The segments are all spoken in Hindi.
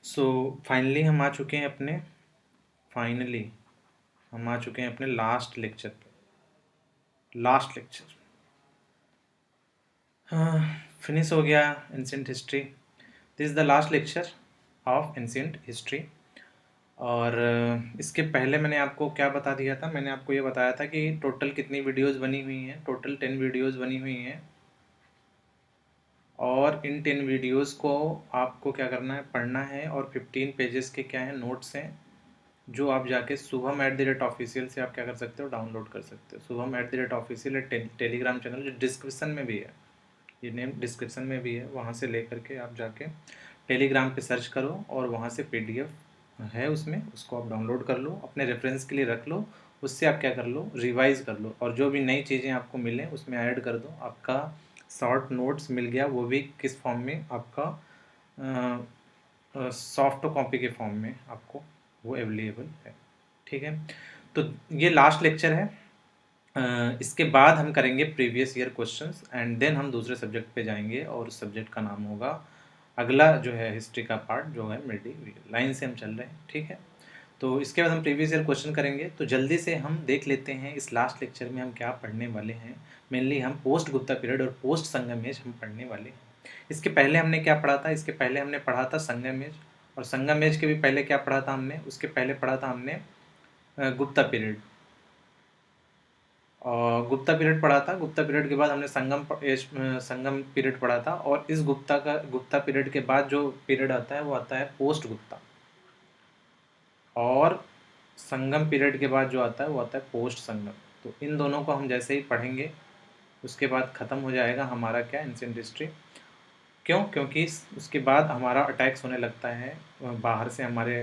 सो फाइनली हम आ चुके हैं अपने लास्ट लेक्चर पे। लास्ट लेक्चर हाँ, फिनिश हो गया ancient history. This is the last lecture of ancient history. और इसके पहले मैंने आपको क्या बता दिया था? मैंने आपको ये बताया था कि टोटल कितनी वीडियोस बनी हुई हैं। टोटल 10 वीडियोस बनी हुई हैं और इन 10 वीडियोस को आपको क्या करना है, पढ़ना है। और 15 पेजेस के क्या है, नोट्स हैं, जो आप जाके शुभम @ऑफिशियल से आप क्या कर सकते हो, डाउनलोड कर सकते हो। शुभम @ऑफिशियल टेलीग्राम चैनल जो डिस्क्रिप्शन में भी है, ये नेम डिस्क्रिप्शन में भी है, वहाँ से लेकर के आप जाके टेलीग्राम पे सर्च करो और वहाँ से PDF है उसमें, उसको आप डाउनलोड कर लो, अपने रेफरेंस के लिए रख लो। उससे आप क्या कर लो, रिवाइज कर लो और जो भी नई चीज़ें आपको मिलें उसमें ऐड कर दो। आपका शॉर्ट नोट्स मिल गया, वो भी किस फॉर्म में, आपका सॉफ्ट कॉपी के फॉर्म में आपको वो अवेलेबल है। ठीक है, तो ये लास्ट लेक्चर है। इसके बाद हम करेंगे previous year questions and then हम दूसरे सब्जेक्ट पे जाएंगे और उस सब्जेक्ट का नाम होगा, अगला जो है हिस्ट्री का पार्ट जो है मिडिवल। लाइन से हम चल रहे हैं, ठीक है। तो इसके बाद हम प्रीवियस ईयर क्वेश्चन करेंगे। तो जल्दी से हम देख लेते हैं इस लास्ट लेक्चर में हम क्या पढ़ने वाले हैं। मेनली हम पोस्ट गुप्ता पीरियड और पोस्ट संगमेश हम पढ़ने वाले हैं। इसके पहले हमने क्या पढ़ा था? इसके पहले हमने पढ़ा था संगमेश, और संगमेश के भी पहले क्या पढ़ा था हमने? उसके पहले पढ़ा था हमने गुप्ता पीरियड। और गुप्ता पीरियड पढ़ा था। गुप्ता पीरियड के बाद हमने संगम पीरियड पढ़ा था। और इस गुप्ता पीरियड के बाद जो पीरियड आता है वो आता है पोस्ट गुप्ता। और संगम पीरियड के बाद जो आता है वो आता है पोस्ट संगम। तो इन दोनों को हम जैसे ही पढ़ेंगे उसके बाद ख़त्म हो जाएगा हमारा क्या, एंशिएंट हिस्ट्री। क्यों? क्योंकि उसके बाद हमारा अटैक्स होने लगता है, बाहर से हमारे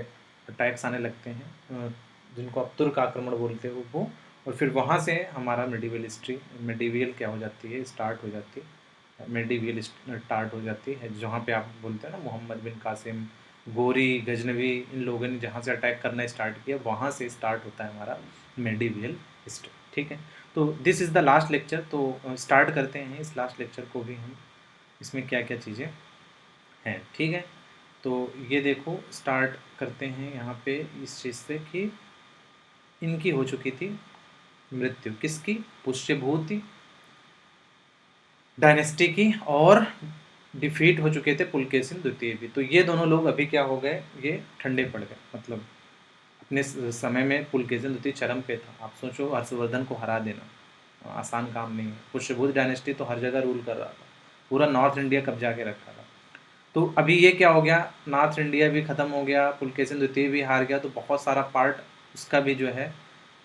अटैक्स आने लगते हैं, जिनको अब तुर्क आक्रमण बोलते हैं वो। और फिर वहाँ से हमारा मिडिवल हिस्ट्री, मिडिवल क्या हो जाती है, स्टार्ट हो जाती है। मिडिवल स्टार्ट हो जाती है जहाँ पे आप बोलते हैं ना, मोहम्मद बिन कासिम, गोरी, गजनवी, इन लोगों ने जहाँ से अटैक करना स्टार्ट किया वहाँ से स्टार्ट होता है हमारा मिडिवल हिस्ट्री। ठीक है, तो this is the last lecture. तो स्टार्ट करते हैं इस लास्ट लेक्चर को भी हम, इसमें क्या क्या चीज़ें हैं। ठीक है, तो ये देखो स्टार्ट करते हैं यहाँ पे इस चीज़ से कि इनकी हो चुकी थी मृत्यु, किसकी? पुष्यभूति डायनेस्टी की, और डिफीट हो चुके थे पुलकेशिन द्वितीय भी। तो ये दोनों लोग अभी क्या हो गए, ये ठंडे पड़ गए। मतलब अपने समय में पुलकेशिन द्वितीय चरम पे था। आप सोचो, हर्षवर्धन को हरा देना आसान काम नहीं है। पुष्यभूति डायनेस्टी तो हर जगह रूल कर रहा था, पूरा नॉर्थ इंडिया कब्जा के रखा था। तो अभी ये क्या हो गया, नॉर्थ इंडिया भी ख़त्म हो गया, पुलकेशिन द्वितीय भी हार गया। तो बहुत सारा पार्ट उसका भी जो है,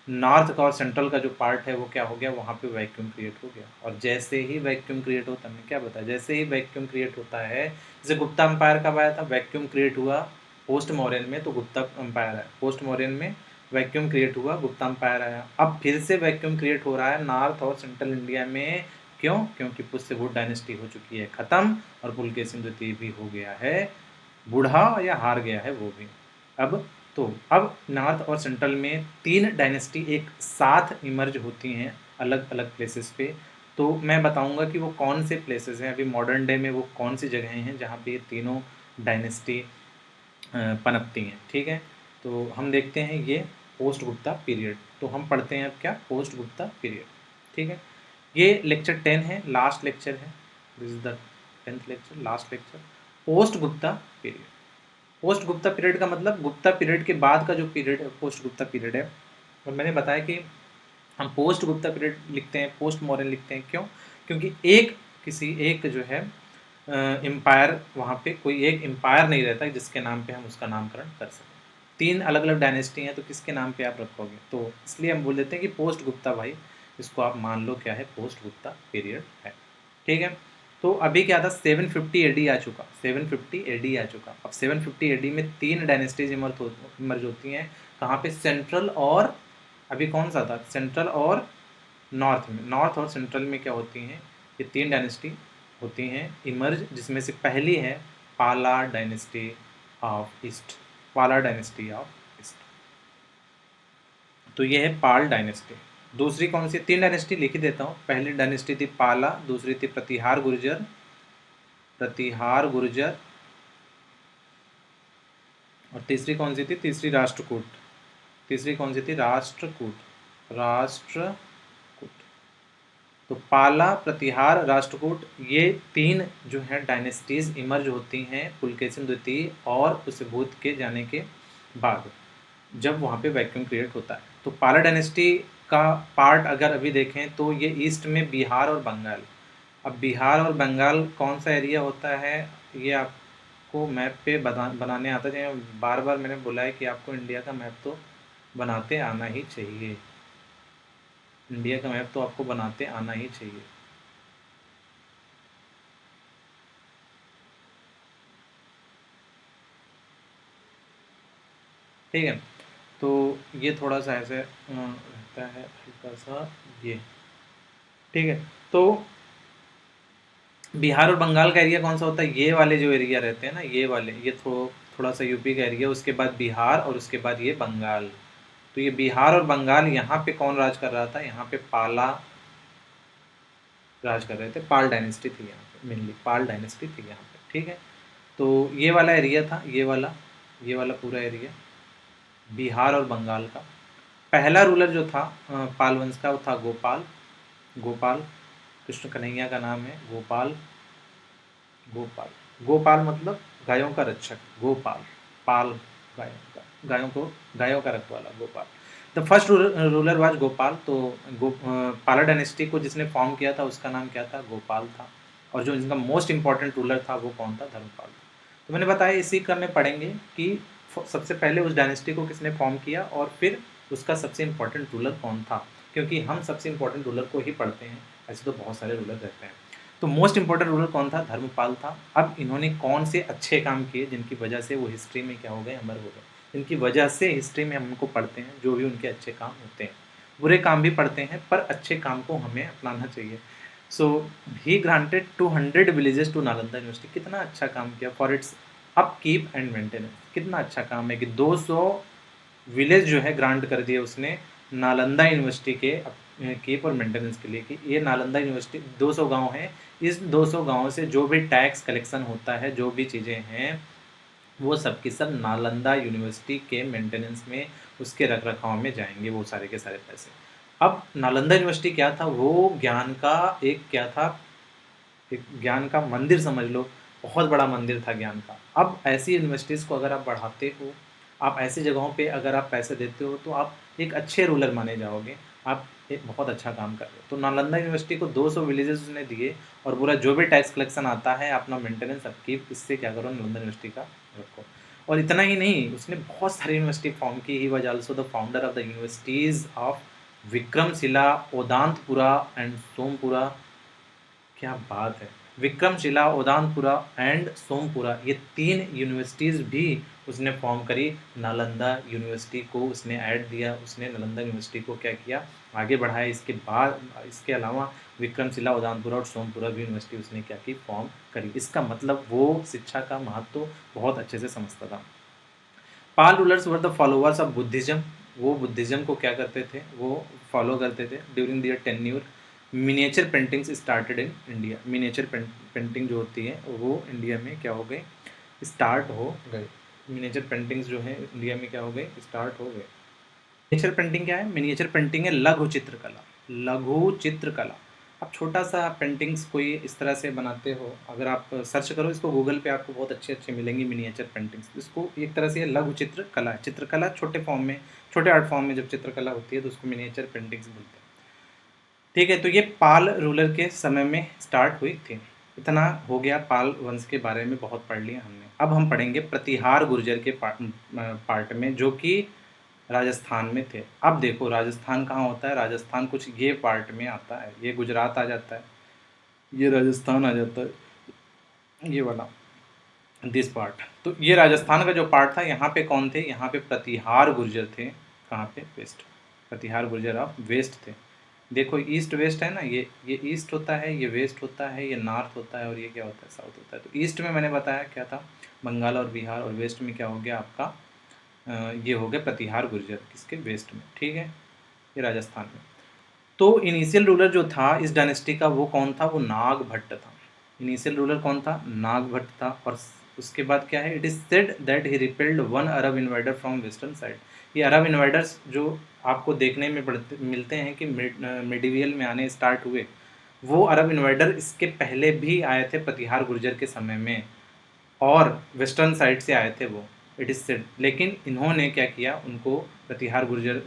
नॉर्थ का और सेंट्रल का जो पार्ट है वो क्या हो गया, वहाँ पे वैक्यूम क्रिएट हो गया। और जैसे ही वैक्यूम क्रिएट होता है, मैंने क्या बताया, जैसे ही वैक्यूम क्रिएट होता है, जैसे गुप्ता अम्पायर कब आया था, वैक्यूम क्रिएट हुआ पोस्ट मौर्यन में, तो गुप्ता अम्पायर आया। पोस्ट मौर्यन में वैक्यूम क्रिएट हुआ, गुप्ता अम्पायर आया। अब फिर से वैक्यूम क्रिएट हो रहा है नॉर्थ और सेंट्रल इंडिया में। क्यों? क्योंकि पुष्यभूत डायनेस्टी हो चुकी है ख़त्म और पुलकेशिन द्वितीय भी हो गया है बूढ़ा, या हार गया है वो भी। अब नॉर्थ और सेंट्रल में 3 डायनेस्टी एक साथ इमर्ज होती हैं अलग अलग प्लेसेस पे। तो मैं बताऊंगा कि वो कौन से प्लेसेस हैं अभी मॉडर्न डे में, वो कौन सी जगहें हैं जहाँ पे ये तीनों डायनेस्टी पनपती हैं। ठीक है, तो हम देखते हैं ये पोस्ट गुप्ता पीरियड। तो हम पढ़ते हैं अब क्या, पोस्ट गुप्ता पीरियड। ठीक है, ये लेक्चर 10 है, लास्ट लेक्चर है। This is the 10th lecture, last lecture, post Gupta period. Post Gupta period का मतलब गुप्ता पीरियड के बाद का जो पीरियड है पोस्ट गुप्ता पीरियड है। और मैंने बताया कि हम पोस्ट गुप्ता पीरियड लिखते हैं, पोस्ट मॉडर्न लिखते हैं। क्यों? क्योंकि किसी एक जो है एम्पायर, वहाँ पे कोई एक एम्पायर नहीं रहता जिसके नाम पे हम उसका नामकरण कर सकें। 3 अलग अलग डायनेस्टी हैं, तो किसके नाम पे आप रखोगे? तो इसलिए हम बोल देते हैं कि पोस्ट गुप्ता, भाई इसको आप मान लो क्या है, पोस्ट गुप्ता पीरियड है। ठीक है, तो अभी क्या था, 750 AD आ चुका, 750 AD आ चुका। अब 750 AD में 3 डायनेस्टीज इमर्ज होती हैं। कहाँ पे? सेंट्रल और, अभी कौन सा था, सेंट्रल और नॉर्थ में। नॉर्थ और सेंट्रल में क्या होती हैं, ये 3 डायनेस्टी होती हैं इमर्ज, जिसमें से पहली है पाला डायनेस्टी ऑफ ईस्ट। पाला डायनेस्टी ऑफ ईस्ट, तो ये है पाल डायनेस्टी। दूसरी कौन सी? 3 डायनेस्टी लिख ही देता हूँ। पहली डायनेस्टी थी पाला, दूसरी थी प्रतिहार गुर्जर, और तीसरी कौन सी थी? तीसरी राष्ट्रकूट। तीसरी कौन सी थी? राष्ट्रकूट। राष्ट्रकूट। तो पाला, प्रतिहार, राष्ट्रकूट, ये 3 जो है डायनेस्टीज इमर्ज होती हैं पुलकेशिन द्वितीय और कुशभूत के जाने के बाद, जब वहाँ पे वैक्यूम क्रिएट होता है। तो पाला डायनेस्टी का पार्ट अगर अभी देखें तो ये ईस्ट में बिहार और बंगाल। अब बिहार और बंगाल कौन सा एरिया होता है, ये आपको मैप पे बनाने आता है। बार बार मैंने बोला है कि आपको इंडिया का मैप तो बनाते आना ही चाहिए। इंडिया का मैप तो आपको बनाते आना ही चाहिए। ठीक है, तो ये थोड़ा सा ऐसे रहता है हल्का सा ये। ठीक है, तो बिहार और बंगाल का एरिया कौन सा होता है? ये वाले जो एरिया रहते हैं ना, ये वाले, ये थोड़ा सा यूपी का एरिया, उसके बाद बिहार और उसके बाद ये बंगाल। तो ये बिहार और बंगाल, यहाँ पे कौन राज कर रहा था? यहाँ पे पाला राज कर रहे थे। पाल डायनेस्टी थी यहाँ पे, मेनली पाल डायनेस्टी थी यहाँ पे। ठीक है, तो ये वाला एरिया था, ये वाला पूरा एरिया बिहार और बंगाल का। पहला रूलर जो था पाल वंश का, वो था गोपाल। गोपाल कृष्ण कन्हैया का नाम है गोपाल। गोपाल, गोपाल मतलब गायों का रक्षक, गोपाल। पाल गायों को, गायों का रखवाला, Gopal. The first ruler was Gopal. तो पाला डायनेस्टी को जिसने फॉर्म किया था उसका नाम क्या था? गोपाल था। और जो इनका मोस्ट इंपॉर्टेंट रूलर था वो कौन था? धर्मपाल। तो मैंने बताया इसी करने पड़ेंगे कि सबसे पहले उस डायनेस्टी को किसने फॉर्म किया और फिर उसका सबसे इंपॉर्टेंट रूलर कौन था, क्योंकि हम सबसे इंपॉर्टेंट रूलर को ही पढ़ते हैं, ऐसे तो बहुत सारे रूलर रहते हैं। तो मोस्ट इंपॉर्टेंट रूलर कौन था? धर्मपाल था। अब इन्होंने कौन से अच्छे काम किए जिनकी वजह से वो हिस्ट्री में क्या हो गए? अमर हो गए। जिनकी वजह से हिस्ट्री में हम उनको पढ़ते हैं, जो भी उनके अच्छे काम होते हैं। बुरे काम भी पढ़ते हैं पर अच्छे काम को हमें अपनाना चाहिए। So he granted 200 villages to Nalanda university. कितना अच्छा काम किया for its upkeep and maintenance. कितना अच्छा काम है कि 200 विलेज जो है ग्रांट कर दिए उसने नालंदा यूनिवर्सिटी के कीप और मेंटेनेंस के लिए, कि ये नालंदा यूनिवर्सिटी 200 गांव हैं, इस 200 गांव से जो भी टैक्स कलेक्शन होता है, जो भी चीज़ें हैं, वो सब की सब नालंदा यूनिवर्सिटी के मेंटेनेंस में, उसके रख रखाव में जाएंगे वो सारे के सारे पैसे। अब नालंदा यूनिवर्सिटी क्या था? वो ज्ञान का एक क्या था? एक ज्ञान का मंदिर समझ लो, बहुत बड़ा मंदिर था ज्ञान का। अब ऐसी यूनिवर्सिटीज़ को अगर आप बढ़ाते हो, आप ऐसी जगहों पे अगर आप पैसे देते हो, तो आप एक अच्छे रूलर माने जाओगे। आप एक बहुत अच्छा काम कर रहे हो। तो नालंदा यूनिवर्सिटी को 200 विलेजेस उसने दिए और बोला जो भी टैक्स कलेक्शन आता है अपना मेंटेनेंस अपकीप इससे क्या करो, नालंदा यूनिवर्सिटी का रखो। और इतना ही नहीं, उसने बहुत सारी यूनिवर्सिटी फॉर्म की। He was also the founder of the universities of Vikramshila, Odantapura and Somapura. क्या बात है! विक्रमशिला, उदानपुरा एंड सोमपुरा, ये 3 यूनिवर्सिटीज़ भी उसने फॉर्म करी। नालंदा यूनिवर्सिटी को उसने ऐड दिया, उसने नालंदा यूनिवर्सिटी को क्या किया? आगे बढ़ाया। इसके बाद, इसके अलावा विक्रमशिला, उदानपुरा और सोमपुरा भी यूनिवर्सिटी उसने क्या की? फॉर्म करी। इसका मतलब वो शिक्षा का महत्व बहुत अच्छे से समझता था। Pala rulers were the followers of Buddhism. वो बुद्धिज्म को क्या करते थे? वो फॉलो करते थे। During their tenure miniature paintings started in India. Miniature painting जो होती है वो इंडिया में क्या हो गई? स्टार्ट हो गए। मिनिएचर पेंटिंग्स जो है इंडिया में क्या हो गए? स्टार्ट हो गए। मिनिएचर पेंटिंग क्या है? मिनिएचर पेंटिंग है लघु चित्रकला। लघु चित्रकला। आप छोटा सा पेंटिंग्स कोई इस तरह से बनाते हो, अगर आप सर्च करो इसको गूगल पे, आपको बहुत अच्छे अच्छे मिलेंगी मिनिएचर पेंटिंग्स। इसको एक तरह से लघु चित्रकला है। चित्रकला छोटे फॉर्म में, छोटे आर्ट फॉर्म में जब चित्रकला होती है तो उसको मिनिएचर पेंटिंग्स बोलते हैं। ठीक है, तो ये पाल रूलर के समय में स्टार्ट हुई थी। इतना हो गया पाल वंश के बारे में, बहुत पढ़ लिया हमने। अब हम पढ़ेंगे प्रतिहार गुर्जर के पार्ट में, जो कि राजस्थान में थे। अब देखो राजस्थान कहाँ होता है? राजस्थान कुछ ये पार्ट में आता है, ये गुजरात आ जाता है, ये राजस्थान आ जाता है, ये वाला, दिस पार्ट। तो ये राजस्थान का जो पार्ट था, यहाँ पे कौन थे? यहाँ पे प्रतिहार गुर्जर थे। कहाँ पे? West. Pratihara Gurjar of west थे। देखो ईस्ट वेस्ट है ना, ये ईस्ट होता है, ये वेस्ट होता है, ये नॉर्थ होता है और ये क्या होता है? साउथ होता है। तो ईस्ट में मैंने बताया क्या था? बंगाल और बिहार। और वेस्ट में क्या हो गया आपका? ये हो गया प्रतिहार गुर्जर, किसके? वेस्ट में। ठीक है, ये राजस्थान में। तो इनिशियल रूलर जो था इस डायनेस्टी का वो कौन था? वो नाग भट्ट था। इनिशियल रूलर कौन था? नाग भट्ट था। और उसके बाद क्या है, it is said that he repelled one Arab invader from western side. ये अरब इन्वाइडर्स जो आपको देखने में मिलते हैं कि मिडिवियल में आने स्टार्ट हुए, वो अरब इन्वाइडर इसके पहले भी आए थे प्रतिहार गुर्जर के समय में, और वेस्टर्न साइड से आए थे वो, इट इज़ सेड। लेकिन इन्होंने क्या किया, उनको प्रतिहार गुर्जर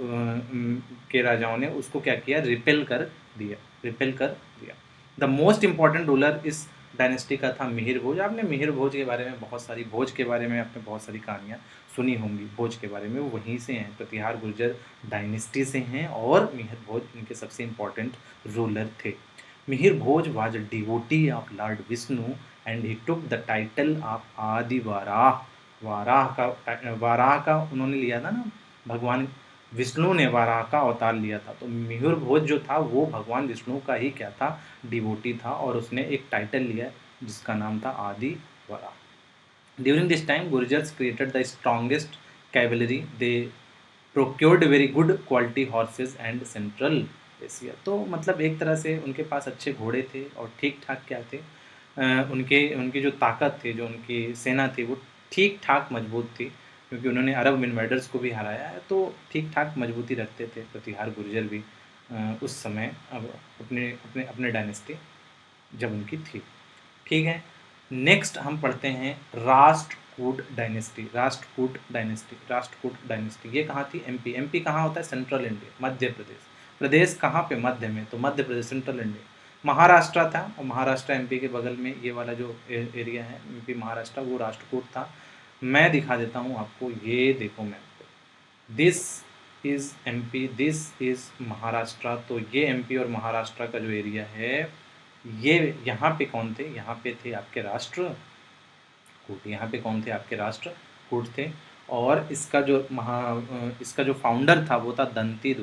के राजाओं ने उसको क्या किया, रिपेल कर दिया। द मोस्ट इम्पॉर्टेंट रूलर इस डायनेस्टी का था मिहिर भोज। आपने मिहिर भोज के बारे में बहुत सारी, भोज के बारे में आपने बहुत सारी कहानियाँ सुनी होंगी भोज के बारे में, वो वहीं से हैं, प्रतिहार गुर्जर डायनेस्टी से हैं, और मिहिर भोज इनके सबसे इम्पॉर्टेंट रूलर थे। Mihir Bhoj was a devotee of lord Vishnu and he took the title of Adi Varaha. Varaha का उन्होंने लिया था ना, भगवान विष्णु ने वाराह का अवतार लिया था। तो मिहिर भोज जो था वो भगवान विष्णु का ही क्या था, डिवोटी था, और उसने एक टाइटल लिया जिसका नाम था Adi Varaha. During this time Gurjars created the strongest cavalry, they procured very good quality horses and Central Asia. तो मतलब एक तरह से उनके पास अच्छे घोड़े थे और ठीक ठाक क्या थे, उनकी जो ताकत थी, जो उनकी सेना थी, वो ठीक ठाक मजबूत थी, क्योंकि उन्होंने अरब इन्वाइडर्स को भी हराया है, तो ठीक ठाक मजबूती रखते थे प्रतिहार गुर्जर भी उस समय, अब अपने अपने अपने डायनेस्टी जब उनकी थी। ठीक है, नेक्स्ट हम पढ़ते हैं राष्ट्रकूट डायनेस्टी। राष्ट्रकूट डायनेस्टी ये कहाँ थी, एमपी। एमपी कहाँ होता है, सेंट्रल इंडिया, मध्य प्रदेश। प्रदेश कहाँ पे, मध्य में, तो मध्य प्रदेश सेंट्रल इंडिया। महाराष्ट्र था, और महाराष्ट्र एमपी के बगल में, ये वाला जो एरिया है एमपी महाराष्ट्र, वो राष्ट्रकूट था। मैं दिखा देता हूँ आपको, ये देखो map, this is MP, this is Maharashtra. तो ये एमपी और महाराष्ट्र का जो एरिया है, ये यहाँ पे कौन थे, यहाँ पे थे आपके राष्ट्रकूट। यहाँ पे कौन थे, आपके राष्ट्रकूट थे। और इसका जो फाउंडर था वो था दंती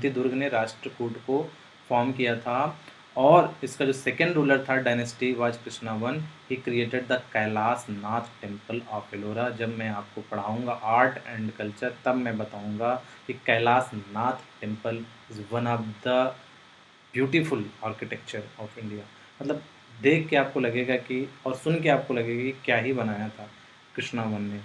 दुर्ग ने राष्ट्रकूट को फॉर्म किया था। और इसका जो सेकेंड रूलर था dynasty was Krishna one. He created the Kailash Nath temple of Ellora. जब मैं आपको पढ़ाऊँगा आर्ट एंड कल्चर, तब मैं बताऊँगा कि Kailash Nath temple is one of the beautiful architecture of India. मतलब देख के आपको लगेगा कि, और सुन के आपको लगेगा कि क्या ही बनाया था कृष्णा वन ने।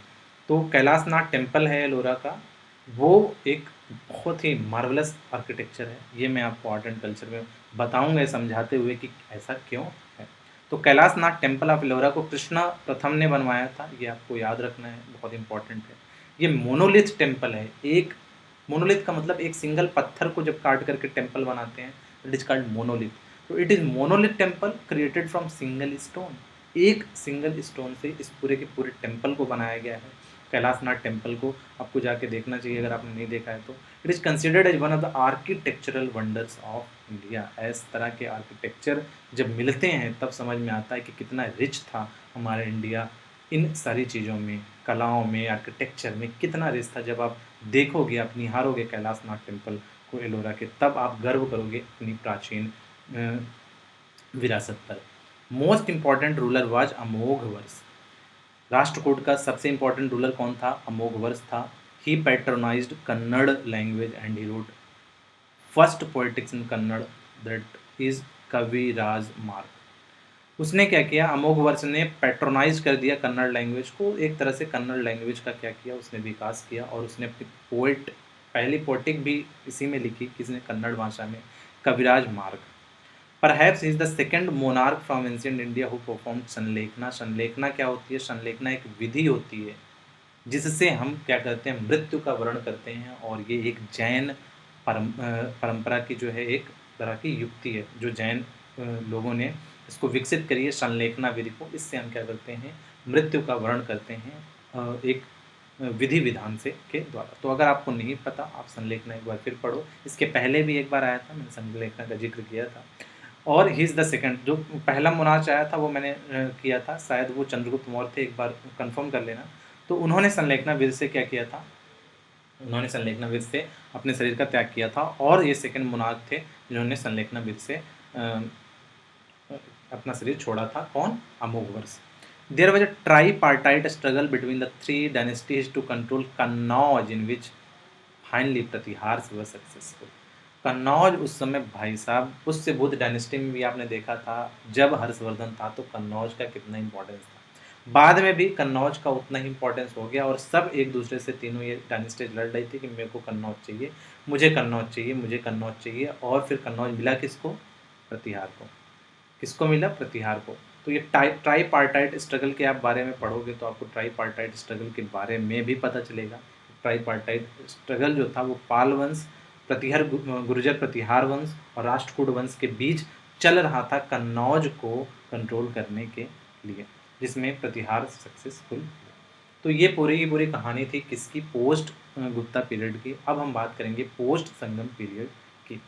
तो कैलाशनाथ टेम्पल है एलोरा का, वो एक बहुत ही मार्वलस आर्किटेक्चर है। ये मैं आपको आर्ट एंड कल्चर में बताऊंगा समझाते हुए कि ऐसा क्यों है। तो कैलाशनाथ टेम्पल ऑफ एलोरा को कृष्णा प्रथम ने बनवाया था, ये आपको याद रखना है, बहुत इंपॉर्टेंट है। ये मोनोलिथ टेम्पल है। एक मोनोलिथ का मतलब एक सिंगल पत्थर को जब काट करके टेम्पल बनाते हैं, इट इज कॉल्ड मोनोलिथ। तो it is monolith temple created from single stone. एक सिंगल स्टोन से इस पूरे के पूरे टेम्पल को बनाया गया है। कैलाशनाथ टेम्पल को आपको जाके देखना चाहिए अगर आपने नहीं देखा है तो। It is considered as one of the architectural wonders of India. इस तरह के आर्किटेक्चर जब मिलते हैं तब समझ में आता है कि कितना रिच था हमारा इंडिया इन सारी चीज़ों में, कलाओं में, आर्किटेक्चर में कितना रिच था। जब आप देखोगे, आप निहारोगे कैलाशनाथ टेम्पल को एलोरा के, तब आप गर्व करोगे अपनी प्राचीन विरासत पर। Most important ruler was Amoghavarsha. Rashtrakuta का सबसे इम्पॉर्टेंट रूलर कौन था, अमोघवर्ष था। He patronised Kannada language and he wrote first politics in Kannada, that is Kaviraj Marg. उसने क्या किया, अमोघवर्ष ने पैट्रोनाइज कर दिया कन्नड़ लैंग्वेज को। एक तरह से कन्नड़ लैंग्वेज का क्या किया, उसने विकास किया, और उसने अपनी पहली पोएटिक भी इसी में लिखी, किसने, कन्नड़ भाषा में, Kaviraj Marg. Perhaps is the second monarch from ancient India who perform sallekhana. Sallekhana क्या होती है, संलेखना एक विधि होती है जिससे हम क्या करते हैं, मृत्यु का वर्ण करते हैं। और ये एक जैन परंपरा की जो है एक तरह की युक्ति है, जो जैन लोगों ने इसको विकसित करी है, संलेखना विधि को। इससे हम क्या करते हैं, मृत्यु का वर्ण करते हैं एक विधि विधान से के द्वारा। तो अगर आपको नहीं पता, आप संलेखना एक बार फिर पढ़ो। इसके पहले भी एक बार आया था, मैंने संलेखना का जिक्र किया था। और ही इज़ द सेकंड, जो पहला मोनार्च आया था वो मैंने किया था, शायद वो चंद्रगुप्त मौर्य थे, एक बार कंफर्म कर लेना। तो उन्होंने संलेखना विधि से क्या किया था, उन्होंने संलेखना विधि से अपने शरीर का त्याग किया था। और ये सेकंड मोनार्क थे जिन्होंने संलेखना विधि से अपना शरीर छोड़ा था। कौन, Amoghavarsha. There was a tripartite struggle between the three dynasties to control Kannauj, in which finally Pratihara were successful. Kannauj उस समय, भाई साहब, उससे बुद्ध डायनेस्टी में भी आपने देखा था जब हर्षवर्धन था तो कन्नौज का कितना इंपॉर्टेंस था। बाद में भी कन्नौज का उतना ही इंपॉर्टेंस हो गया और सब एक दूसरे से, तीनों ये डायनेस्टीज लड़ रही थी कि मेरे को कन्नौज चाहिए, मुझे कन्नौज चाहिए, मुझे कन्नौज चाहिए। और फिर कन्नौज मिला किसको? प्रतिहार को। किसको मिला? प्रतिहार को। तो ये ट्राईपार्टाइट स्ट्रगल के आप बारे में पढ़ोगे तो आपको ट्राईपार्टाइट स्ट्रगल के बारे में भी पता चलेगा। ट्राईपार्टाइट स्ट्रगल जो था वो पाल वंश, प्रतिहार गुर्जर प्रतिहार वंश और राष्ट्रकूट वंश के बीच चल रहा था कन्नौज को कंट्रोल करने के लिए, जिसमें प्रतिहार सक्सेसफुल। तो ये पूरी की पूरी कहानी थी किसकी? पोस्ट गुप्ता पीरियड की। अब हम बात करेंगे पोस्ट संगम पीरियड की।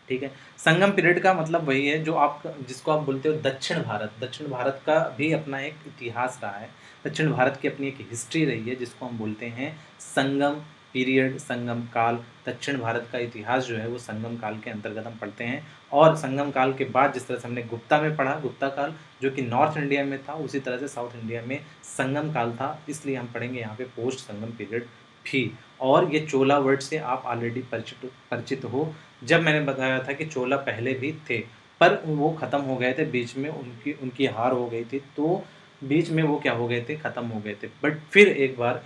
ठीक है, संगम पीरियड का मतलब वही है जो आप, जिसको आप बोलते हो दक्षिण भारत। दक्षिण भारत का भी अपना एक इतिहास रहा है, दक्षिण भारत की अपनी एक हिस्ट्री रही है, जिसको हम बोलते हैं संगम पीरियड, संगम काल। दक्षिण भारत का इतिहास जो है वो संगम काल के अंतर्गत हम पढ़ते हैं। और संगम काल के बाद जिस तरह से हमने गुप्ता में पढ़ा, गुप्ता काल जो कि नॉर्थ इंडिया में था, उसी तरह से साउथ इंडिया में संगम काल था, इसलिए हम पढ़ेंगे यहाँ पे पोस्ट संगम पीरियड भी। और ये चोला वर्ड से आप ऑलरेडी परिचित हो। जब मैंने बताया था कि चोला पहले भी थे पर वो ख़त्म हो गए थे बीच में, उनकी उनकी हार हो गई थी, तो बीच में वो क्या हो गए थे? ख़त्म हो गए थे। बट फिर एक बार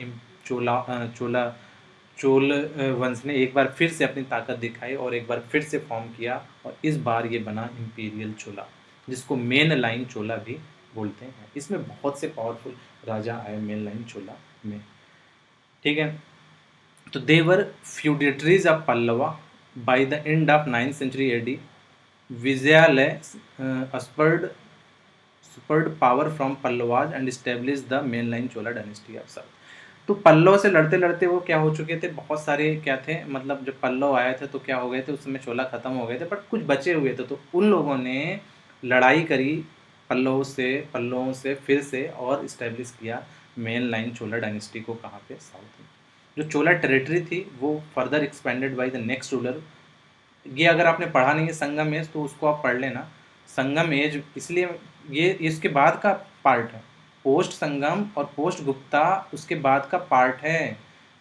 चोल वंश ने एक बार फिर से अपनी ताकत दिखाई और एक बार फिर से फॉर्म किया और इस बार ये बना इम्पीरियल चोला, जिसको मेन लाइन चोला भी बोलते हैं। इसमें बहुत से पावरफुल राजा आए मेन लाइन चोला में। ठीक है, तो they were feudatories of Pallava by the end of 9th century AD. Vijayalaya spurred power from Pallavas and established the mainline Chola dynasty of South. तो पल्लव से लड़ते लड़ते वो क्या हो चुके थे? बहुत सारे क्या थे, मतलब जब पल्लव आए थे तो क्या हो गए थे? उस समय चोला खत्म हो गए थे बट कुछ बचे हुए थे, तो उन लोगों ने लड़ाई करी पल्लवों से फिर से और इस्टेब्लिश किया मेन लाइन चोला डायनेस्टी को। कहाँ पे? साउथ में। जो चोला टेरिटरी थी वो further expanded by the next ruler. ये अगर आपने पढ़ा नहीं है संगम एज तो उसको आप पढ़ लेना। संगम एज इसलिए ये इसके बाद का पार्ट है, पोस्ट संगम और पोस्ट गुप्ता उसके बाद का पार्ट है।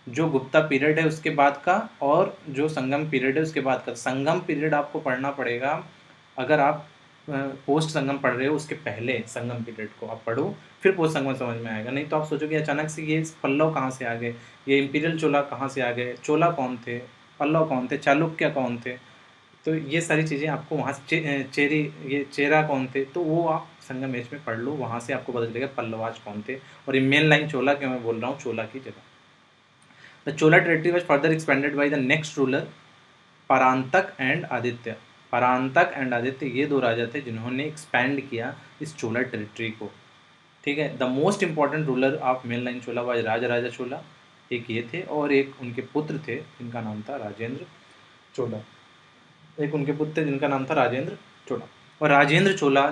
जो गुप्ता पीरियड है उसके बाद का और जो संगम पीरियड है उसके बाद का। संगम पीरियड आपको पढ़ना पड़ेगा अगर आप पोस्ट संगम पढ़ रहे हो, उसके पहले संगम पीरियड को आप पढ़ो, फिर पोस्ट संगम समझ में आएगा। नहीं तो आप सोचोगे अचानक से ये पल्लव कहाँ से आ गए, ये इंपीरियल चोला कहाँ से आ गए, चोला कौन थे, पल्लव कौन थे, चालुक्य कौन थे, तो ये सारी चीज़ें आपको वहाँ से ये चेरा कौन थे, तो वो आप संगम एज में पढ़ लो, वहाँ से आपको पता चलेगा पल्लवाज कौन थे। और ये मेन लाइन चोला क्यों मैं बोल रहा हूँ, चोला की जगह। The Chola territory was further expanded by the next ruler Parantaka and Aditya. Parantaka and Aditya ये दो राजा थे जिन्होंने एक्सपैंड किया इस चोला टेरिटरी को। ठीक है, the most important ruler of main line Chola was Raja Chola, एक ये थे और एक उनके पुत्र थे जिनका नाम था राजेंद्र चोला। एक उनके पुत्र थे जिनका नाम था राजेंद्र चोला। और राजेंद्र चोला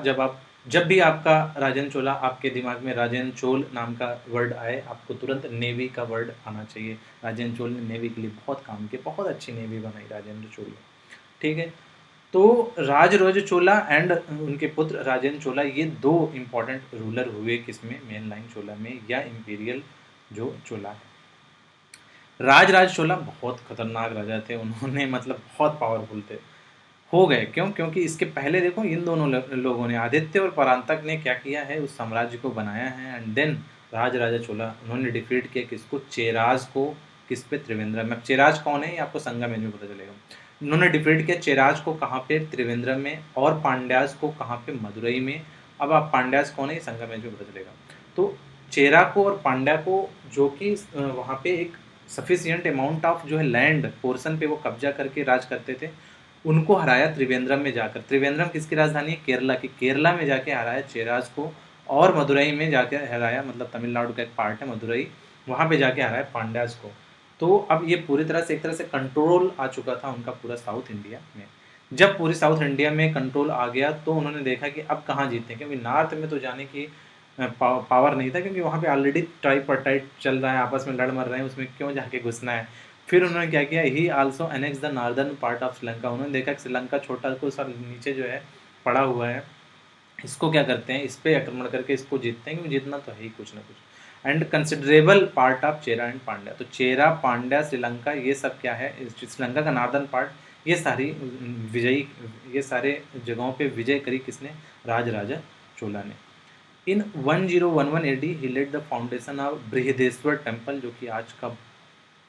जब भी आपका राजेंद्र चोला आपके दिमाग में राजेंद्र चोल नाम का वर्ड आए, आपको तुरंत नेवी का वर्ड आना चाहिए। राजेंद्र चोल ने नेवी के लिए बहुत काम किया, बहुत अच्छी नेवी बनाई राजेंद्र चोल ने। ठीक है, तो राज चोला एंड उनके पुत्र राजेंद्र चोला ये दो इंपॉर्टेंट रूलर हुए किसमें? मेन लाइन चोला में या इंपीरियल जो चोला है। राज चोला बहुत खतरनाक राजा थे, उन्होंने मतलब बहुत पावरफुल थे, हो गए क्यों? क्योंकि इसके पहले देखो इन दोनों लोगों ने, आदित्य और परांतक ने क्या किया है, उस साम्राज्य को बनाया है। एंड देन राजा चोला उन्होंने डिफीट किया किसको? चेराज को। किस पे? त्रिवेंद्रम में। चेराज कौन है ये आपको संगम में पता चलेगा। उन्होंने डिफीट किया चेराज को कहाँ पे? त्रिवेंद्रम में। और पांड्याज को कहाँ पे? मदुरई में। अब आप पांड्याज कौन है ये संगम में पता चलेगा। तो चेरा को और पांड्या को, जो कि वहाँ पे एक सफिशियंट अमाउंट ऑफ जो है लैंड पोर्शन पे वो कब्जा करके राज करते थे, उनको हराया त्रिवेंद्रम में जाकर। त्रिवेंद्रम किसकी राजधानी है? केरला की। केरला में जाके हराया चेराज को और मदुरई में जाके हराया, मतलब तमिलनाडु का एक पार्ट है मदुरई, वहाँ पे जाके हराया पांड्याज को। तो अब ये पूरी तरह से एक तरह से कंट्रोल आ चुका था उनका पूरा साउथ इंडिया में। जब पूरी साउथ इंडिया में कंट्रोल आ गया तो उन्होंने देखा कि अब कहाँ जीते, क्योंकि नॉर्थ में तो जाने की पावर नहीं था, क्योंकि वहाँ पे ऑलरेडी ट्राईपार्टाइट चल रहा है, आपस में लड़ मर रहे हैं, उसमें क्यों जाके घुसना है। फिर उन्होंने क्या किया, ही also annex the northern part of Sri Lanka. उन्होंने देखा कि श्रीलंका छोटा को सा नीचे जो है पड़ा हुआ है, इसको क्या करते हैं, इस पर आक्रमण करके इसको जीतते हैं, क्योंकि जीतना तो है ही कुछ ना कुछ। And considerable part of Chera and Pandya. तो चेरा, पांड्या, श्रीलंका, ये सब क्या है, श्रीलंका का नॉर्दर्न पार्ट, ये सारी ये सारे जगहों पे विजय करी किसने? राजा चोला ने। In 1011 AD he laid the foundation of Brihadeshwara temple, जो कि आज का,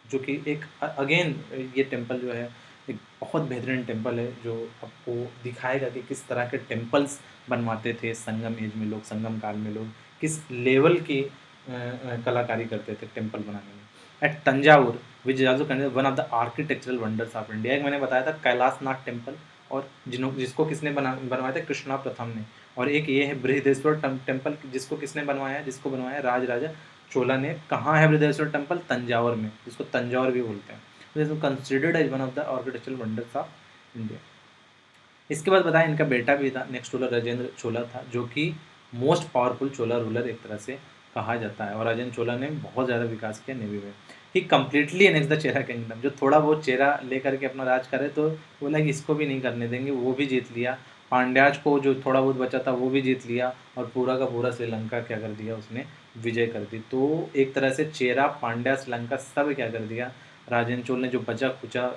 जो कि एक अगेन ये टेम्पल जो है एक बहुत बेहतरीन टेम्पल है, जो आपको दिखाएगा कि किस तरह के टेम्पल्स बनवाते थे संगम एज में लोग, संगम काल में लोग किस लेवल की कलाकारी करते थे टेम्पल बनाने में। At Thanjavur which is also considered one of the architectural wonders of India. एक मैंने बताया था कैलाशनाथ टेम्पल, और जिसको किसने बनवाया था, कृष्णा प्रथम ने। और एक ये है बृहदेश्वर टेम्पल, जिसको किसने बनवाया है, जिसको बनवाया राज राजा चोला ने। कहाँ है बृहदेश्वर टेम्पल? तंजावर में, जिसको तंजौर भी बोलते हैं। This is considered as one of the architectural wonders of India. इसके बाद बताया इनका बेटा भी था, नेक्स्ट रूलर राजेंद्र चोला था, जो कि मोस्ट पावरफुल चोला रूलर एक तरह से कहा जाता है। और राजेंद्र चोला ने बहुत ज़्यादा विकास किया नेवी में। He completely annexed the Chera kingdom. जो थोड़ा बहुत चेरा लेकर के अपना राज करे तो बोला कि इसको भी नहीं करने देंगे, वो भी जीत लिया। पांड्याज को जो थोड़ा बहुत बचा था वो भी जीत लिया, और पूरा का पूरा श्रीलंका क्या कर दिया उसने, विजय कर दी। तो एक तरह से चेरा, पांड्या, श्रीलंका सब क्या कर दिया, राजेंद्र चोल ने जो बचा खुचा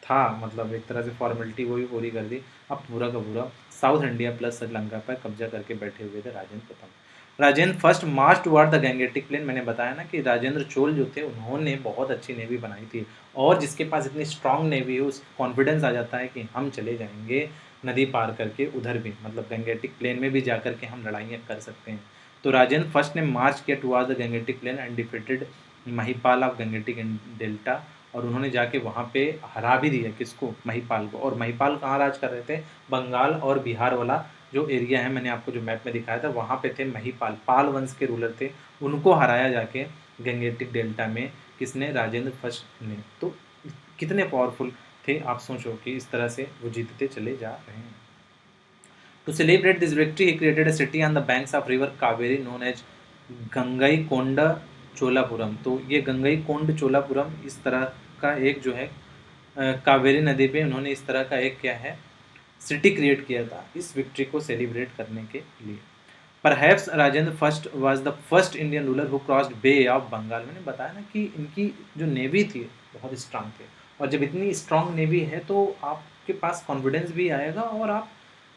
था, मतलब एक तरह से फॉर्मेलिटी वो भी पूरी कर दी। अब पूरा का पूरा साउथ इंडिया प्लस श्रीलंका पर कब्जा करके बैठे हुए थे राजेंद्र प्रथम। Rajendra first March toward the Gangetic plain. मैंने बताया ना कि राजेंद्र चोल जो थे उन्होंने बहुत अच्छी नेवी बनाई थी, और जिसके पास इतनी स्ट्रांग नेवी है उसको कॉन्फिडेंस आ जाता है कि हम चले जाएंगे नदी पार करके उधर भी, मतलब गंगेटिक प्लेन में भी जा करके हम लड़ाइयाँ कर सकते हैं। तो राजेंद्र फर्स्ट ने मार्च किया toward the Gangetic plain and defeated Mahipal of Gangetic delta. और उन्होंने जाके वहाँ पे हरा भी दिया किसको, महिपाल को। और महिपाल कहाँ राज कर रहे थे, बंगाल और बिहार वाला जो एरिया है, मैंने आपको जो मैप में दिखाया था वहाँ पे थे महिपाल, पाल वंश के रूलर थे। उनको हराया जाके गंगेटिक डेल्टा में किसने, राजेंद्र फर्स्ट ने। तो कितने पावरफुल थे आप सोचो कि इस तरह से वो जीतते चले जा रहे हैं। To celebrate this victory he created a city on the banks of river Kaveri known as Gangaikonda Cholapuram. तो ये गंगईकोंड चोलापुरम इस तरह का एक जो है कावेरी नदी पे उन्होंने इस तरह का एक क्या है सिटी क्रिएट किया था इस विक्ट्री को सेलिब्रेट करने के लिए। Perhaps Rajendra first was the first Indian ruler who crossed Bay of Bengal. मैंने बताया ना कि इनकी जो नेवी थी बहुत स्ट्रांग थी, और जब इतनी स्ट्रांग नेवी है तो आपके पास कॉन्फिडेंस भी आएगा, और आप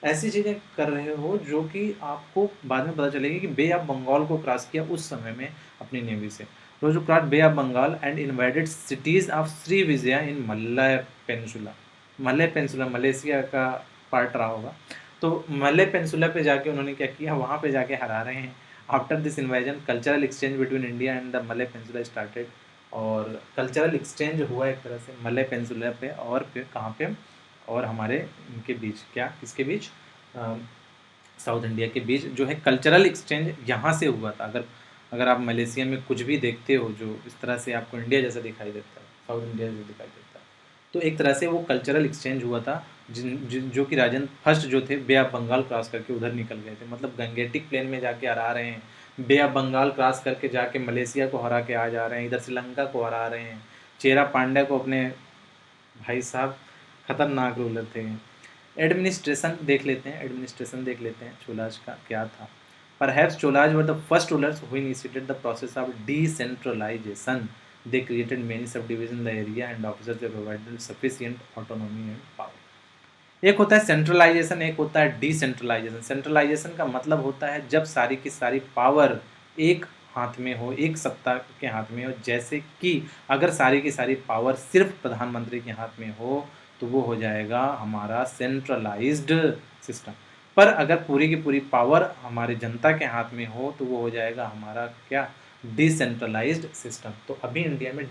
ऐसी चीज़ें कर रहे हो जो कि आपको बाद में पता चलेगी कि बे ऑफ बंगाल को क्रॉस किया उस समय में अपनी नेवी से। Rose cross Bay of Bengal and invaded cities of Srivijaya in Malay peninsula. Malay peninsula Malaysia का पार्ट रहा होगा। तो मलय पेंसुला पे जाके उन्होंने क्या किया, वहाँ पे जाके हरा रहे हैं। After this invasion cultural exchange between India and the Malay peninsula started. और कल्चरल एक्सचेंज हुआ एक तरह से मलय पेंसुला पे, और फिर कहाँ पे, और हमारे इनके बीच, क्या किसके बीच, साउथ इंडिया के बीच जो है कल्चरल एक्सचेंज यहाँ से हुआ था। अगर अगर आप मलेशिया में कुछ भी देखते हो जो इस तरह से आपको इंडिया जैसा दिखाई देता है, साउथ इंडिया जैसा दिखाई देता है, तो एक तरह से वो कल्चरल एक्सचेंज हुआ था। जो कि राजेंद्र फर्स्ट जो थे बे ऑफ बंगाल क्रॉस करके उधर निकल गए थे, मतलब गंगेटिक प्लेन में जाके हरा रहे हैं, बे ऑफ बंगाल क्रॉस करके जाके मलेशिया को हरा के आ जा रहे हैं, इधर श्रीलंका को हरा रहे हैं। चेरा पांड्या को अपने भाई साहब खतरनाक रूलर थे। एडमिनिस्ट्रेशन देख लेते हैं, एडमिनिस्ट्रेशन देख लेते हैं चोलाज का क्या था। Perhaps Cholas were the first rulers who initiated the process of decentralization. They created many subdivisions in the area and officers were provided sufficient autonomy and power. एक होता है सेंट्रलाइजेशन, एक होता है डिसेंट्रलाइजेशन। सेंट्रलाइजेशन का मतलब होता है जब सारी की सारी पावर एक हाथ में हो, एक सत्ता के हाथ में हो। जैसे कि अगर सारी की सारी पावर सिर्फ प्रधानमंत्री के हाथ में हो तो वो हो जाएगा हमारा सेंट्रलाइज्ड सिस्टम। पर अगर पूरी की पूरी पावर हमारी जनता के हाथ में हो तो वो हो जाएगा हमारा क्या, डिसेंट्रलाइज्ड सिस्टम। तो अभी इंडिया में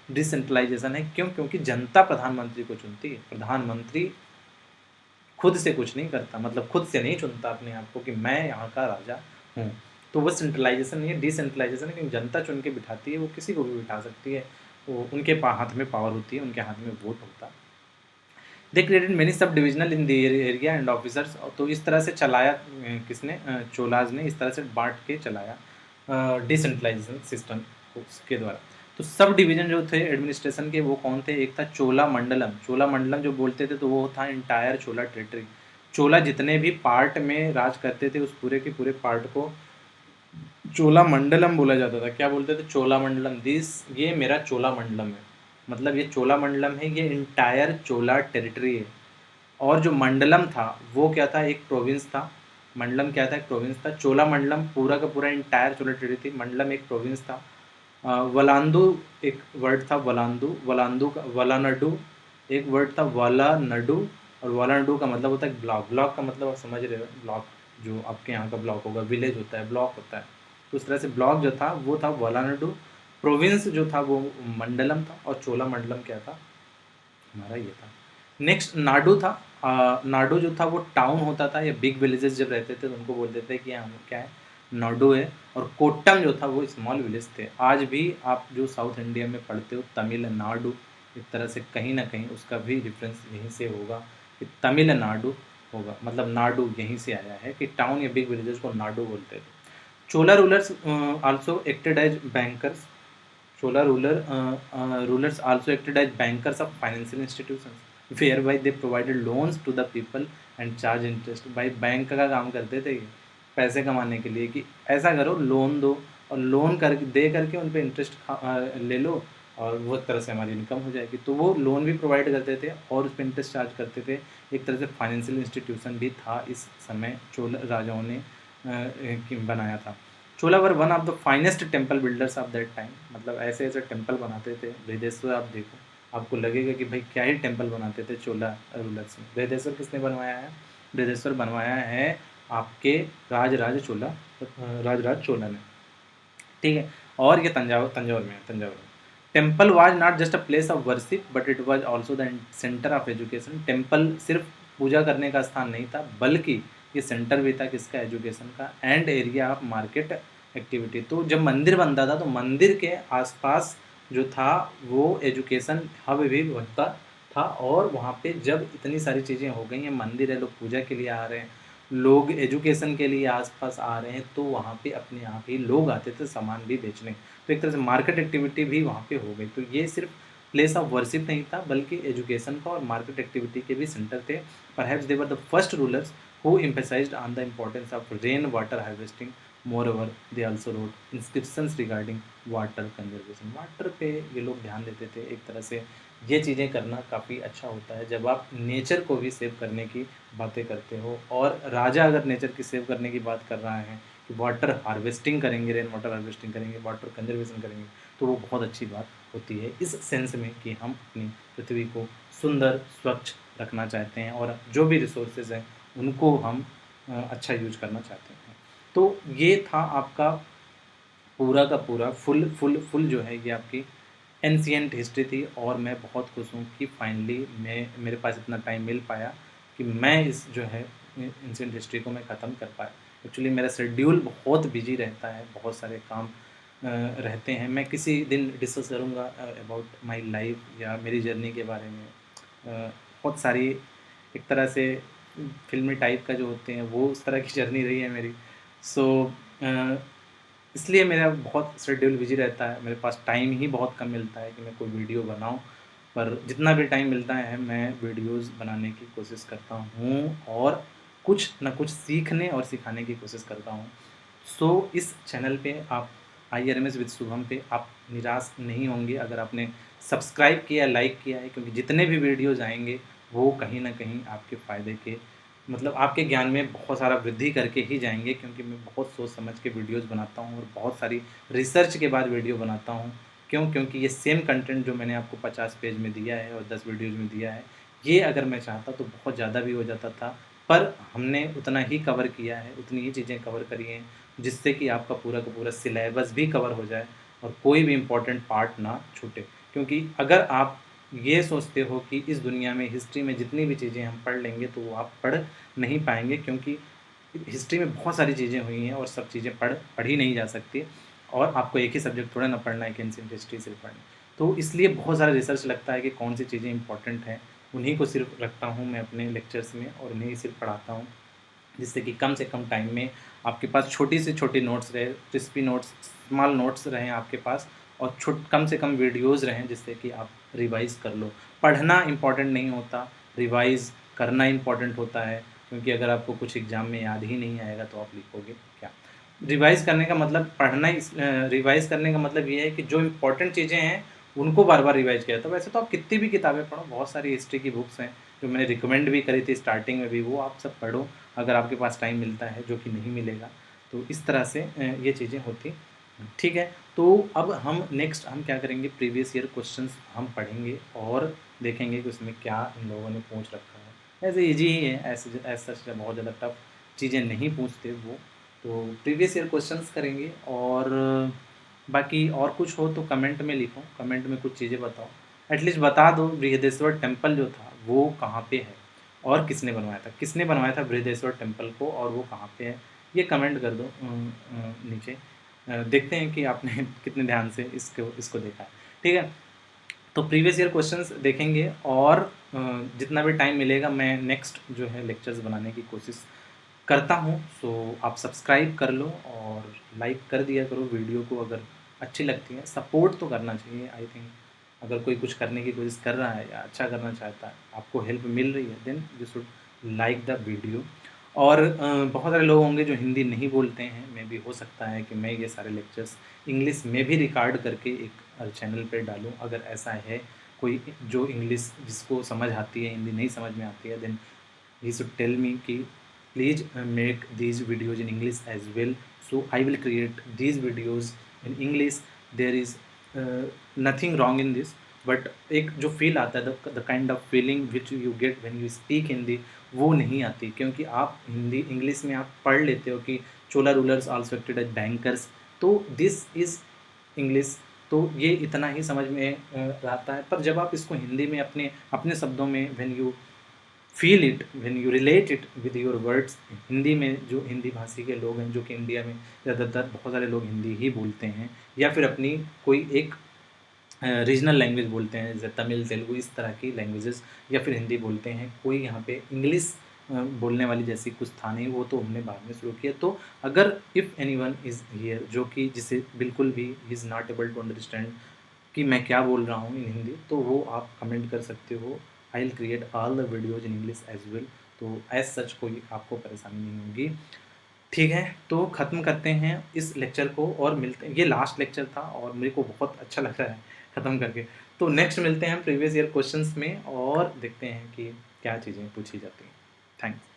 डिसेंट्रलाइजेशन है। क्यों? क्योंकि जनता प्रधानमंत्री को चुनती है, प्रधानमंत्री खुद से कुछ नहीं करता, मतलब खुद से नहीं चुनता अपने आप को कि मैं यहाँ का राजा हूँ। तो वो सेंट्रलाइजेशन नहीं है, डिसेंट्रलाइजेशन है। क्योंकि जनता चुन के बिठाती है, वो किसी को भी बिठा सकती है, वो उनके हाथ में पावर होती है, उनके हाथ में वोट होता है। They created many sub divisional in the area and officers. तो इस तरह से चलाया किसने, चोलाज ने इस तरह से बांट के चलाया डिसेंट्रलाइजेशन सिस्टम के द्वारा। तो सब डिवीजन जो थे एडमिनिस्ट्रेशन के वो कौन थे, एक था चोला मंडलम। चोला मंडलम जो बोलते थे तो वो था इंटायर चोला टेरिटरी। चोला जितने भी पार्ट में राज करते थे उस पूरे के पूरे पार्ट को चोला मंडलम बोला जाता था। क्या बोलते थे, चोला मंडलम, दिस ये मेरा चोला मंडलम है, मतलब ये चोला मंडलम है, ये इंटायर चोला टेरिटरी है। और जो मंडलम था वो क्या था, एक प्रोविंस था मंडलम क्या था? एक प्रोविंस था। चोला मंडलम पूरा का पूरा इंटायर चोला टेरिटरी, मंडलम एक प्रोविंस था। वलांदू एक वर्ड था, वलांदू, वलांदू का वलानडू एक वर्ड था, वलानडू। और वलानडू का मतलब होता है ब्लॉक। ब्लॉक का मतलब आप समझ रहे हो, ब्लॉक जो आपके यहाँ का ब्लॉक होगा, विलेज होता है, ब्लॉक होता है, तो उस तरह से ब्लॉक जो था वो था वलानडू। प्रोविंस जो था वो मंडलम था। और चोला मंडलम क्या था? हमारा ये था। नेक्स्ट नाडू था। नाडू जो था वो टाउन होता था, या बिग विलेजेस जब रहते थे तो उनको बोलते थे कि हम क्या है, नाडू है। और कोट्टम जो था वो स्मॉल विलेज थे। आज भी आप जो साउथ इंडिया में पढ़ते हो तमिलनाडु, एक तरह से कहीं ना कहीं उसका भी डिफरेंस यहीं से होगा कि तमिलनाडु होगा, मतलब नाडु यहीं से आया है कि टाउन या बिग विलेजेस को नाडु बोलते थे। Chola rulers also acted as bankers. Chola rulers also acted as bankers of financial institutions, whereby they provided loans to the people and charge interest. भाई बैंक का काम करते थे ये पैसे कमाने के लिए कि ऐसा करो, लोन दो, और लोन कर दे करके उन पर इंटरेस्ट ले लो, और वो एक तरह से हमारी इनकम हो जाएगी। तो वो लोन भी प्रोवाइड करते थे और उस पर इंटरेस्ट चार्ज करते थे। एक तरह से फाइनेंशियल इंस्टीट्यूशन भी था इस समय, चोल राजाओं ने बनाया था। Chola were one of the finest temple builders of that time, मतलब ऐसे ऐसे टेम्पल बनाते थे। बृहदेश्वर आप देखो, आपको लगेगा कि भाई क्या ही टेम्पल बनाते थे चोला रूलर्स में। बृहदेश्वर किसने बनवाया है? बृहदेश्वर बनवाया है आपके राजराज चोला ने, ठीक है। और ये तंजावुर तंजावुर में है, तंजावुर में। Temple was not just a place of worship but it was also the centre of education. Temple सिर्फ पूजा करने का स्थान नहीं था, बल्कि ये सेंटर भी था किसका? एजुकेशन का, and area of market activity. तो जब मंदिर बनता था तो मंदिर के आसपास जो था वो एजुकेशन हब भी बनता था। और वहाँ पे जब इतनी सारी चीज़ें हो गई हैं, मंदिर है, लोग पूजा के लिए आ रहे हैं, लोग एजुकेशन के लिए आसपास आ रहे हैं, तो वहाँ पे अपने आप ही लोग आते थे सामान भी बेचने। तो एक तरह से मार्केट एक्टिविटी भी वहाँ पे हो गई। तो ये सिर्फ प्लेस ऑफ वर्शिप नहीं था, बल्कि एजुकेशन का और मार्केट एक्टिविटी के भी सेंटर थे। Perhaps they were the first rulers who emphasized on the importance of rain water harvesting. Moreover, they also wrote inscriptions regarding water conservation. Water पे ये लोग ध्यान देते थे। एक तरह से ये चीज़ें करना काफ़ी अच्छा होता है जब आप नेचर को भी सेव करने की बातें करते हो। और राजा अगर नेचर की सेव करने की बात कर रहा है कि वाटर हार्वेस्टिंग करेंगे, रेन वाटर हार्वेस्टिंग करेंगे, वाटर कंजर्वेशन करेंगे, तो वो बहुत अच्छी बात होती है इस सेंस में कि हम अपनी पृथ्वी को सुंदर स्वच्छ रखना चाहते हैं और जो भी रिसोर्सेज हैं उनको हम अच्छा यूज करना चाहते हैं। तो ये था आपका पूरा का पूरा फुल जो है ये आपकी एंशिएंट हिस्ट्री थी। और मैं बहुत खुश हूँ कि फाइनली मेरे पास इतना टाइम मिल पाया कि मैं इस जो है एंशिएंट हिस्ट्री को मैं ख़त्म कर पाया। एक्चुअली मेरा शेड्यूल बहुत बिजी रहता है, बहुत सारे काम रहते हैं। मैं किसी दिन डिस्कस करूँगा अबाउट माय लाइफ या मेरी जर्नी के बारे में। बहुत सारी एक तरह से फिल्मी टाइप का जो होते हैं वो उस तरह की जर्नी रही है मेरी। सो इसलिए मेरा बहुत शेड्यूल बिजी रहता है, मेरे पास टाइम ही बहुत कम मिलता है कि मैं कोई वीडियो बनाऊं। पर जितना भी टाइम मिलता है मैं वीडियोस बनाने की कोशिश करता हूं और कुछ ना कुछ सीखने और सिखाने की कोशिश करता हूं। सो इस चैनल पे आप IRMS विद शुभम पे आप निराश नहीं होंगे अगर आपने सब्सक्राइब किया, लाइक किया है, क्योंकि जितने भी वीडियोज़ आएंगे वो कहीं ना कहीं आपके फ़ायदे के, मतलब आपके ज्ञान में बहुत सारा वृद्धि करके ही जाएंगे। क्योंकि मैं बहुत सोच समझ के वीडियोस बनाता हूँ और बहुत सारी रिसर्च के बाद वीडियो बनाता हूँ। क्यों? क्योंकि ये सेम कंटेंट जो मैंने आपको 50 पेज में दिया है और 10 वीडियोज़ में दिया है, ये अगर मैं चाहता तो बहुत ज़्यादा भी हो जाता था। पर हमने उतना ही कवर किया है, उतनी ही चीज़ें कवर करी हैं जिससे कि आपका पूरा का पूरा सिलेबस भी कवर हो जाए और कोई भी इम्पोर्टेंट पार्ट ना छूटे। क्योंकि अगर आप ये सोचते हो कि इस दुनिया में हिस्ट्री में जितनी भी चीज़ें हम पढ़ लेंगे तो वो आप पढ़ नहीं पाएंगे, क्योंकि हिस्ट्री में बहुत सारी चीज़ें हुई हैं और सब चीज़ें पढ़ी नहीं जा सकती। और आपको एक ही सब्जेक्ट थोड़ा ना पढ़ना है कि एंशिएंट हिस्ट्री सिर्फ पढ़नी। तो इसलिए बहुत सारा रिसर्च लगता है कि कौन सी चीज़ें इंपॉर्टेंट हैं, उन्हीं को सिर्फ रखता हूँ मैं अपने लेक्चर्स में और उन्हीं सिर्फ पढ़ाता हूँ, जिससे कि कम से कम टाइम में आपके पास छोटी से छोटी नोट्स रहे, क्रिस्पी नोट्स, स्मॉल नोट्स रहें आपके पास, और कम से कम वीडियोज़ रहें जिससे कि आप रिवाइज़ कर लो। पढ़ना इम्पॉर्टेंट नहीं होता, रिवाइज़ करना इम्पॉर्टेंट होता है। क्योंकि अगर आपको कुछ एग्ज़ाम में याद ही नहीं आएगा तो आप लिखोगे क्या? रिवाइज़ करने का मतलब रिवाइज़ करने का मतलब ये है कि जो इम्पोर्टेंट चीज़ें हैं उनको बार बार रिवाइज़ किया। तो वैसे तो आप कितनी भी किताबें पढ़ो, बहुत सारी हिस्ट्री की बुक्स हैं जो मैंने रिकमेंड भी करी थी स्टार्टिंग में भी, वो आप सब पढ़ो अगर आपके पास टाइम मिलता है, जो कि नहीं मिलेगा। तो इस तरह से ये चीज़ें होती, ठीक है। तो अब हम नेक्स्ट हम क्या करेंगे, प्रीवियस ईयर क्वेश्चंस हम पढ़ेंगे और देखेंगे कि उसमें क्या इन लोगों ने पूछ रखा है। ऐसे ईजी ही है, ऐसे ऐसा बहुत ज़्यादा टफ चीज़ें नहीं पूछते वो। तो प्रीवियस ईयर क्वेश्चंस करेंगे, और बाकी और कुछ हो तो कमेंट में लिखो, कमेंट में कुछ चीज़ें बताओ, एटलीस्ट बता दो बृहदेश्वर टेम्पल जो था वो कहाँ पे है और किसने बनवाया था, किसने बनवाया था बृहदेश्वर टेम्पल को और वो कहाँ पे है, ये कमेंट कर दो नीचे। देखते हैं कि आपने कितने ध्यान से इसको इसको देखा है, ठीक है। तो प्रीवियस ईयर क्वेश्चंस देखेंगे, और जितना भी टाइम मिलेगा मैं नेक्स्ट जो है लेक्चर्स बनाने की कोशिश करता हूँ। सो आप सब्सक्राइब कर लो और लाइक कर दिया करो वीडियो को, अगर अच्छी लगती है। सपोर्ट तो करना चाहिए, आई थिंक अगर कोई कुछ करने की कोशिश कर रहा है या अच्छा करना चाहता है, आपको हेल्प मिल रही है, then you should like the video. और बहुत सारे लोग होंगे जो हिंदी नहीं बोलते हैं, मे भी हो सकता है कि मैं ये सारे लेक्चर्स इंग्लिश में भी रिकॉर्ड करके एक चैनल पे डालूँ। अगर ऐसा है कोई जो इंग्लिश जिसको समझ आती है, हिंदी नहीं समझ में आती है, then he should tell me कि please make these videos in English as well, so I will create these videos in English. There is nothing wrong in this, but एक जो फील आता है, the kind of feeling which you get when you speak Hindi, वो नहीं आती, क्योंकि आप हिंदी इंग्लिश में आप पढ़ लेते हो कि Chola rulers also acted as bankers, तो दिस इज़ इंग्लिश, तो ये इतना ही समझ में आता है। पर जब आप इसको हिंदी में अपने अपने शब्दों में when you feel it, when you relate it with your words, Hindi में जो हिंदी भाषी के लोग हैं, जो कि इंडिया में ज़्यादातर बहुत सारे लोग हिंदी ही बोलते हैं, या फिर अपनी कोई एक रीजनल लैंग्वेज बोलते हैं, जैसे तमिल, तेलुगु, इस तरह की लैंग्वेजेस, या फिर हिंदी बोलते हैं। कोई यहाँ पे इंग्लिश बोलने वाली जैसी कुछ था नहीं, वो तो हमने बाद में शुरू किया। तो अगर इफ़ एनीवन इज़ हियर जो कि जिसे बिल्कुल भी is not able to understand कि मैं क्या बोल रहा हूँ इन हिंदी, तो वो आप कमेंट कर सकते हो। I will create all the videos in English as well, तो एज सच कोई आपको परेशानी नहीं होगी, ठीक है। तो ख़त्म करते हैं इस लेक्चर को और मिलते हैं। ये लास्ट लेक्चर था और मेरे को बहुत अच्छा लग रहा है ख़त्म करके। तो नेक्स्ट मिलते हैं प्रीवियस ईयर क्वेश्चंस में और देखते हैं कि क्या चीज़ें पूछी जाती हैं। थैंक्स।